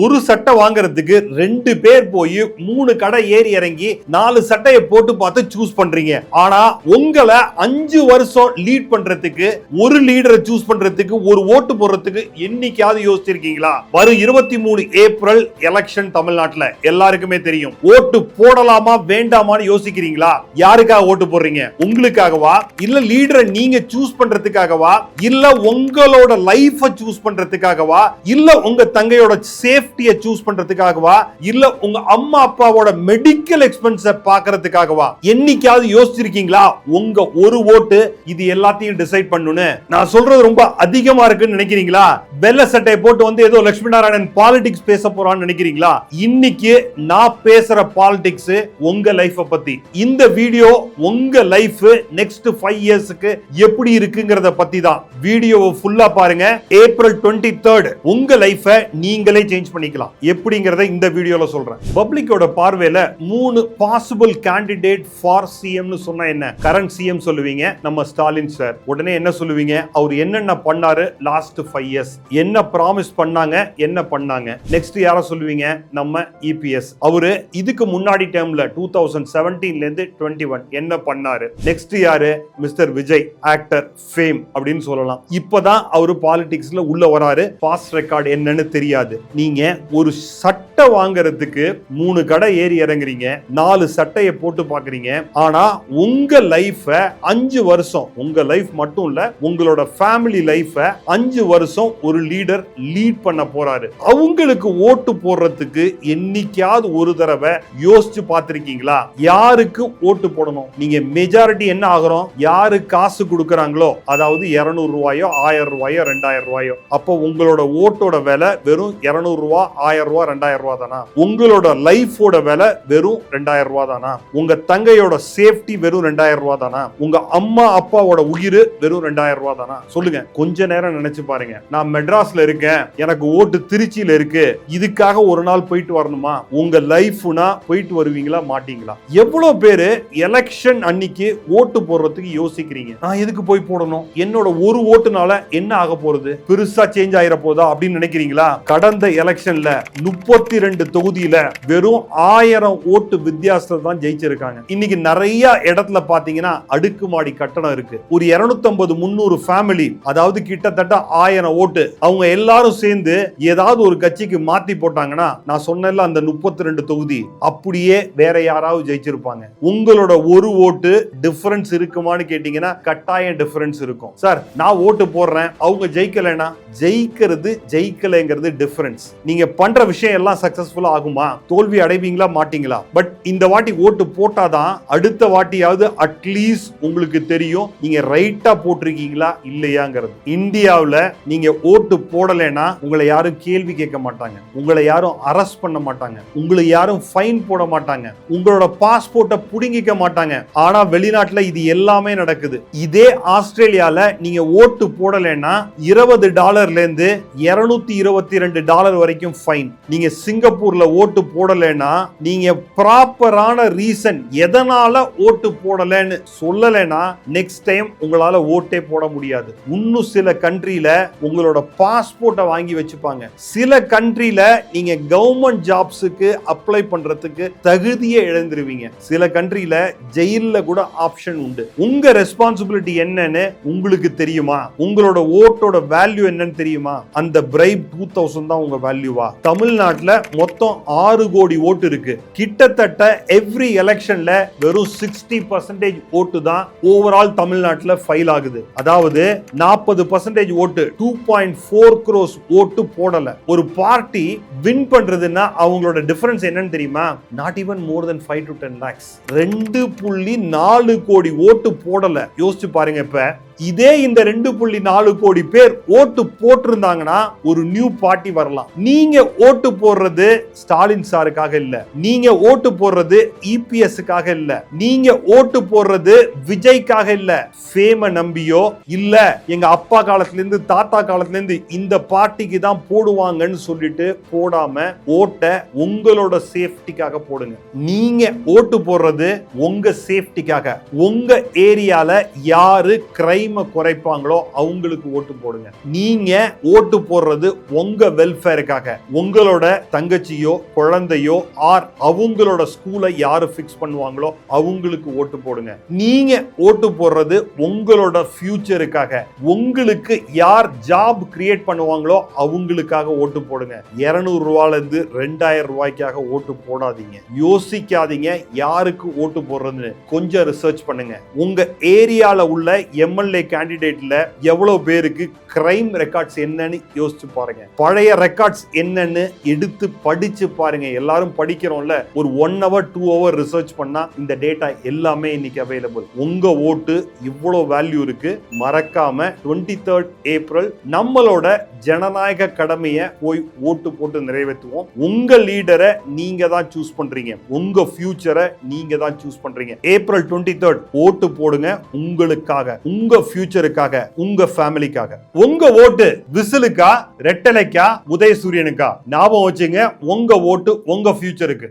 ஒரு சட்டை வாங்குறதுக்கு 2 பேர் போய் 3 கடை ஏறி இறங்கி 4 சட்டையை போட்டு பார்த்து சூஸ் பண்றீங்க. ஆனா உங்களை 5 வருஷம் லீட் பண்றதுக்கு ஒரு லீடரை சூஸ் பண்றதுக்கு ஒரு ஓட்டு போடுறதுக்கு என்னைக்காவது யோசிச்சிருக்கீங்களா? வரும் 23 ஏப்ரல் எலெக்ஷன் தமிழ்நாட்டுல எல்லாருக்குமே தெரியும். ஓட்டு போடலாமா வேண்டாமான்னு யோசிக்கிறீங்களா? யாருக்காக ஓட்டு போடுறீங்க? உங்களுக்காகவா இல்ல லீடரை நீங்க சூஸ் பண்றதுக்காகவா இல்ல உங்களோட லைஃபை சூஸ் பண்றதுக்காகவா இல்ல உங்க தங்கையோட சேஃப்டியை சூஸ் பண்றதுக்காகவா இல்ல உங்க அம்மா அப்பாவோட மெடிக்கல் எக்ஸ்பென்ஸை பார்க்கிறதுக்காகவா? என்னைக்காவது யோசிச்சிருக்கீங்களா உங்க ஒரு ஓட்டு இது எல்லாத்தையும் டிசைட் பண்ணுன்னு? நான் சொல்றது ரொம்ப அதிகமா இருக்குன்னு நினைக்கிறீங்களா? வெள்ளை சட்டையை போட்டு வந்து ஏதோ லட்சுமி நாராயணன் பாலிடிக்ஸ் பேச போறான்னு நினைக்கிறீங்களா? இன்னைக்கு நான் பேசுற பாலிடிக்ஸ் உங்க லைஃப பத்தி. இந்த வீடியோ உங்க லைஃப் நெக்ஸ்ட் 5 இயர்ஸ்க்கு எப்படி இருக்குங்கறத பத்தி தான். வீடியோவை ஃபுல்லா பாருங்க. ஏப்ரல் 23 உங்க லைஃப நீங்களே சேஞ்ச் பண்ணிக்கலாம். எப்படிங்கறத இந்த வீடியோல சொல்றேன். பப்ளிக்கோட பார்வையில 3 பாசிபிள் கேண்டிடேட் ஃபார் சிஎம்னு சொன்னா என்ன? கரண்ட் சிஎம் சொல்லுவீங்க நம்ம ஸ்டாலின் சார். உடனே என்ன சொல்லுவீங்க? அவர் என்னென்ன பண்ணாரு லாஸ்ட் 5 இயர்ஸ், என்ன ப்ராமிஸ் பண்ணாங்க, என்ன பண்ணாங்க. நெக்ஸ்ட் யார சொல்லுவீங்க? நம்ம இபிஎஸ். அவரு இதுக்கு முன்னாடி டேர்ம்ல 2017ல இருந்து 21 என்ன பண்ணாரு. நெக்ஸ்ட் யாரு? மிஸ்டர் விஜய், ஆக்டர், ஃபேம் அப்படின்னு சொல்லலாம். இப்பதான் அவரு பாலிடிக்ஸ்ல உள்ள வராரு. பாஸ்ட் ரெக்கார்ட் என்னன்னு தெரியாது. நீங்க ஒரு சட்டை வாங்குறதுக்கு 3 கடை ஏறி இறங்குறீங்க, 4 சட்டையை போட்டு பாக்குறீங்க. ஆனா உங்க லைஃப 5 வருஷம், உங்க லைஃப் மட்டும் இல்ல உங்களோட ஃபேமிலி லைஃப 5 வருஷம் ஒரு லீடர் லீட் பண்ண போறாரு. அவங்களுக்கு ஓட்டு போடுறதுக்கு என்னைக்காவது ஒரு தடவை யோசிச்சு பார்த்திருக்கீங்களா? யாருக்கு ஓட்டு போடணும்? நீங்க மெஜாரிட்டி என்ன ஆகிறோம்? யாரு காசு கொடுக்கறாங்களோ, அதாவது 200 ரூபாயோ 1000 ரூபாயோ 2000 ரூபாயோ, அப்போ உங்களோட ஓட்டோட விலை வெறும் 200 ரூபாய் 1000 ரூபாய் 2000 ரூபாய் தானா? உங்களோட லைஃபோட விலை வெறும் 2000 ரூபாய் தானா? உங்க தங்கையோட சேஃப்டி வெறும் 2000 ரூபாய் தானா? உங்க அம்மா அப்பாவோட உயிர் வெறும் 2000 ரூபாய் தானா? சொல்லுங்க. கொஞ்ச நேரம் நினைச்சு பாருங்க. நான் மெட்ராஸ்ல இருக்கேன், எனக்கு ஓட்டு திருச்சியில இருக்கு, இதுக்காக ஒரு நாள் போயிட்டு வரணுமா? உங்க லைஃப்னா போயிட்டு வருவீங்களா மாட்டீங்களா? எவ்வளவு பேரு எலெக்ஷன் அன்னைக்கு ஓட்டு போடுறதுக்கு யோசிக்கிறீங்க? நான் எதுக்கு போய் போடணும்? என்னோட ஒரு ஓட்டுனால என்ன ஆக போறது? பெருசா சேஞ்ச் ஆயிர போதா அப்படின்னு நினைக்கிறீங்களா? கடந்த எலெக்ஷன்ல 32 தொகுதியில வெறும் 1000 ஓட்டு வித்தியாசத்துல தான் ஜெயிச்சிருக்காங்க. இன்னைக்கு நிறைய இடத்துல பாத்தீங்கன்னா அடுக்குமாடி கட்டணம் இருக்கு. ஒரு 250-300 ஃபேமிலி, அதாவது கிட்டத்தட்ட 1000 ஓட்டு, அவங்க எல்லாரும் சேர்ந்து ஏதாவது ஒரு கட்சிக்கு மாத்தி போட்டாங்கன்னா நான் சொன்னேன்ல அந்த 32 தொகுதி அப்படியே வேற யாராவது ஜெயிச்சிருப்பாங்க. உங்களோட ஒரு ஓட்டு டிஃபரன்ஸ் இருக்குமான்னு கேட்டீங்கன்னா கட்டாயம் டிஃபரன்ஸ் இருக்கும். சார் நான் ஓட்டு போடுறேன், அவங்க ஜெயிக்கலைன்னா, ஜெயிக்கிறது ஜெயிக்கலைங்கிறது டிஃபரன்ஸ். நீங்க பண்ற விஷயம் எல்லாம் சக்சஸ்ஃபுல்லா ஆகுமா? தோல்வி அடைவீங்களா மாட்டீங்களா? பட் இந்த வாட்டி ஓட்டு போட்டாதான் அடுத்த வாட்டியாவது அட்லீஸ்ட் உங்களுக்கு தெரியும் நீங்க ரைட்டா போட்டிருக்கீங்களா இல்லையாங்கிறது. இந்தியாவில் நீங்க ஓட்டு போடலைன்னா உங்களை யாரும் கேள்வி கேட்க மாட்டாங்க, உங்களை யாரும் அரெஸ்ட் பண்ண மாட்டாங்க, உங்களை யாரும் ஃபைன் போட மாட்டாங்க, உங்களோட பாஸ்போர்ட்டை புடுங்கிக்க மாட்டாங்க. ஆனா வெளிநாட்டுல இது எல்லாமே நடக்குது. இதே ஆஸ்திரேலியால நீங்க ஓட்டு போடலைன்னா $20 இருந்து $222 வரைக்கும் ஃபைன். நீங்க சிங்கப்பூர்ல ஓட்டு போடலைன்னா நீங்க ப்ராப்பரான ரீசன் எதனால ஓட்டு போடலன்னு சொல்லலைன்னா நெக்ஸ்ட் டைம் உங்களால ஓட்டே போட முடியாது. இன்னும் சில கண்ட்ரியில உங்களோட பாஸ்போர்ட்டை வாங்கி வச்சுப்பாங்க. சில கண்ட்ரியில நீங்க கவர்மெண்ட் ஜாப்ஸுக்கு அப்ளை பண்றதுக்கு தகுதியை இழந்துருவீங்க. சில கண்ட்ரியில ஜெயில்ல கூட ஆப்ஷன் உண்டு. உங்க ரெஸ்பான்சிபிலிட்டி என்னன்னு உங்களுக்கு தெரியுமா? உங்களோட ஓட்டோட வேல்யூ என்னன்னு தெரியுமா? அந்த பிரைப் 2000 தான் உங்க வேல்யூவா? தமிழ்நாட்டுல மொத்தம் 6 கோடி ஓட்டு இருக்கு. கிட்டத்தட்ட எவ்ரி எலெக்ஷன்ல வெறும் 60% ஓட்டு தான் ஓவரால் தமிழ்நாட்டுல ஃபைல் ஆகுது. அதாவது 40% ஓட்டு 2.4 crores ஓட்டு போடல. ஒரு பார்ட்டி வின் பண்றதுன்னா அவங்களோட டிஃபரன்ஸ் என்னன்னு தெரியுமா? Not even more then 5 to 10 lakhs. 2.4 கோடி ஓட்டு போடல. யோசிச்சு பாருங்க. இப்ப இதே இந்த 2.4 கோடி பேர் ஓட்டு போட்டிருந்தாங்கன்னா ஒரு நியூ பார்ட்டி வரலாம். நீங்க ஓட்டு போடுறது ஸ்டாலின் சாருக்காக இல்ல, நீங்க ஓட்டு போடுறது இபிஎஸ்க்காக இல்ல, நீங்க ஓட்டு போடுறது விஜய்க்காக இல்ல, ஃபேம நம்பியோ இல்ல எங்க அப்பா காலத்துல இருந்து தாத்தா காலத்துல இருந்து இந்த பார்ட்டிக்கு தான் போடுவாங்கன்னு சொல்லிட்டு போடாம ஓட்ட உங்களோட சேஃப்டிக்காக போடுங்க. நீங்க ஓட்டு போடுறது உங்க சேஃப்டிக்காக. உங்க ஏரியால யாரு கிரைம் கிரைமை குறைப்பாங்களோ அவங்களுக்கு ஓட்டு போடுங்க. நீங்க ஓட்டு போடுறது உங்க வெல்ஃபேருக்காக, உங்களோட தங்கச்சியோ குழந்தையோ ஆர் அவங்களோட ஸ்கூலை யாரு பிக்ஸ் பண்ணுவாங்களோ அவங்களுக்கு ஓட்டு போடுங்க. நீங்க ஓட்டு போடுறது உங்களோட ஃபியூச்சருக்காக, உங்களுக்கு யார் ஜாப் கிரியேட் பண்ணுவாங்களோ அவங்களுக்காக ஓட்டு போடுங்க. 200 ரூபாயில இருந்து 2000 ரூபாய்க்காக ஓட்டு போடாதீங்க. யோசிக்காதீங்க யாருக்கு ஓட்டு போடுறதுன்னு. கொஞ்சம் ரிசர்ச் பண்ணுங்க. உங்க ஏரியால உள்ள எம்எல்ஏ கேண்டிடேட்ல எவ்வளவு பேருக்கு கிரைம் ரெக்கார்ட்ஸ் என்னன்னு யோசிச்சு பாருங்க. பழைய ரெக்கார்ட்ஸ் என்னன்னு எடுத்து படிச்சு பாருங்க. எல்லாரும் படிக்கிறோம்ல, ஒரு 1 hour 2 hour ரிசர்ச் பண்ணா இந்த டேட்டா எல்லாமே இன்னைக்கு அவைலபிள். உங்க ஓட்டு இவ்வளவு வேல்யூ இருக்கு. மறக்காம 23rd ஏப்ரல் நம்மளோட ஜனநாயக கடமையை போய் ஓட்டு போட்டு நிறைவேற்றுவோம். உங்க லீடரை நீங்க தான் சூஸ் பண்றீங்க. உங்க ஃபியூச்சரை நீங்க தான் சூஸ் பண்றீங்க. ஏப்ரல் 23rd ஓட்டு போடுங்க. உங்களுக்காக, உங்க ஃபியூச்சருக்காக, உங்க ஃபேமிலிக்காக. உங்க ஓட்டு விசிலுக்கா, ரெட்டலைக்கா, உதயசூரியனுக்கா? ஞாபகம் வச்சுங்க, உங்க ஓட்டு உங்க ஃபியூச்சருக்கு.